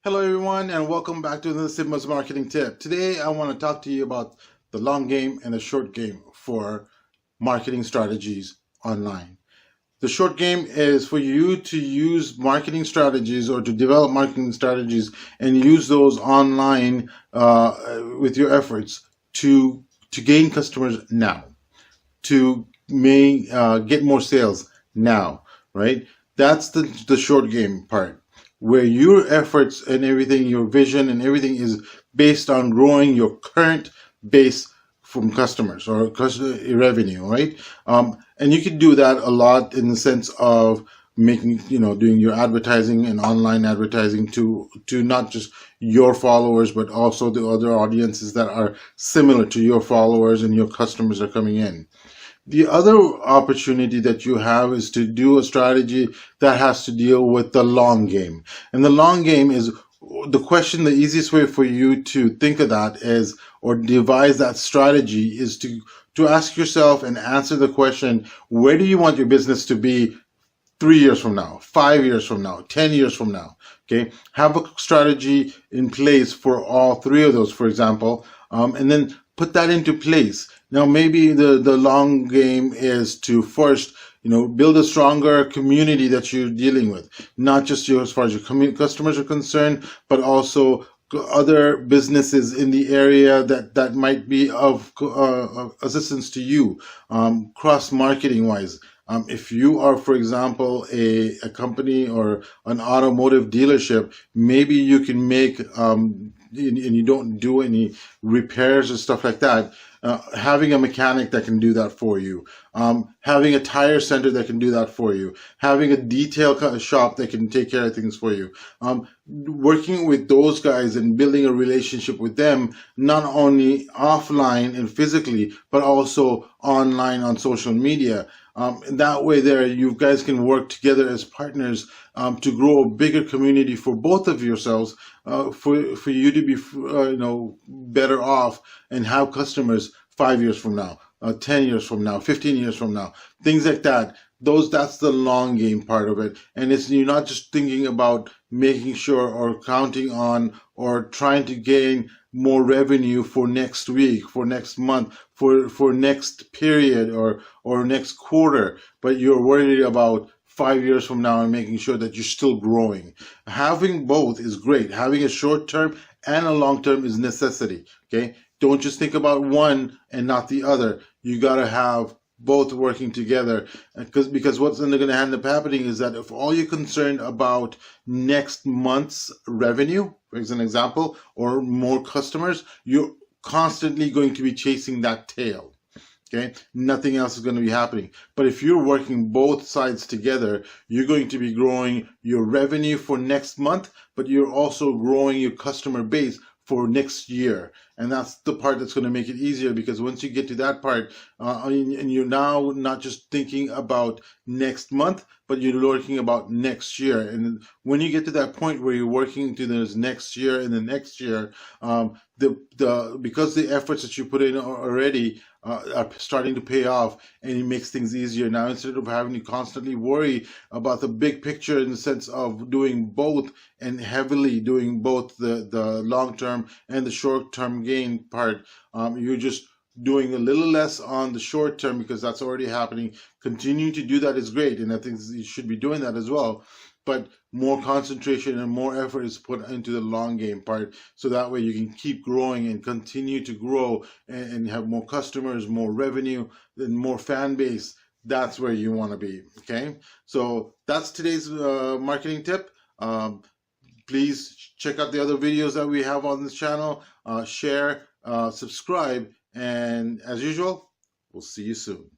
Hello everyone and welcome back to the Simba's Marketing Tip. Today I want to talk to you about the long game and the short game for marketing strategies online. The short game is for you to use marketing strategies or to develop marketing strategies and use those online with your efforts to gain customers now, to get more sales now, right? That's the short game part, where your efforts and everything, your vision and everything is based on growing your current base from customers or revenue, right? And you can do that a lot in the sense of doing your advertising and online advertising to not just your followers, but also the other audiences that are similar to your followers and your customers are coming in. The other opportunity that you have is to do a strategy that has to deal with the long game. And the long game is the question. The easiest way for you to think of that is, or devise that strategy, is to ask yourself and answer the question, where do you want your business to be 3 years from now, 5 years from now, 10 years from now? Okay, have a strategy in place for all three of those, for example, and then put that into place. Now, maybe the long game is to first, build a stronger community that you're dealing with, not just as far as your customers are concerned, but also other businesses in the area that might be of assistance to you, cross marketing wise. If you are, for example, a company or an automotive dealership, maybe you can make, and you don't do any repairs or stuff like that, having a mechanic that can do that for you, having a tire center that can do that for you, having a detail shop that can take care of things for you, working with those guys and building a relationship with them, not only offline and physically, but also online on social media. And that way there, you guys can work together as partners to grow a bigger community for both of yourselves, for you to be better off and have customers 5 years from now, 10 years from now, 15 years from now, things like that. That's the long game part of it. And you're not just thinking about making sure or counting on or trying to gain more revenue for next week, for next month, for next period or next quarter, but you're worried about 5 years from now and making sure that you're still growing. Having both is great. Having a short term and a long term is necessity. Okay, don't just think about one and not the other. You got to have both working together, because what's going to end up happening is that if all you're concerned about next month's revenue, for example, or more customers, you're constantly going to be chasing that tail. Okay, nothing else is going to be happening. But if you're working both sides together, you're going to be growing your revenue for next month, but you're also growing your customer base for next year. And that's the part that's going to make it easier, because once you get to that part, and you're now not just thinking about next month, but you're working about next year. And when you get to that point where you're working to this next year and the next year, because the efforts that you put in already are starting to pay off, and it makes things easier now, instead of having to constantly worry about the big picture, in the sense of doing both and heavily doing both the long term and the short term gain part. You're just doing a little less on the short term, because that's already happening. Continuing to do that is great, and I think you should be doing that as well. But more concentration and more effort is put into the long game part, so that way you can keep growing and continue to grow and have more customers, more revenue, and more fan base. That's where you want to be. Okay, so that's today's marketing tip. Please check out the other videos that we have on this channel. Share, subscribe, and as usual, we'll see you soon.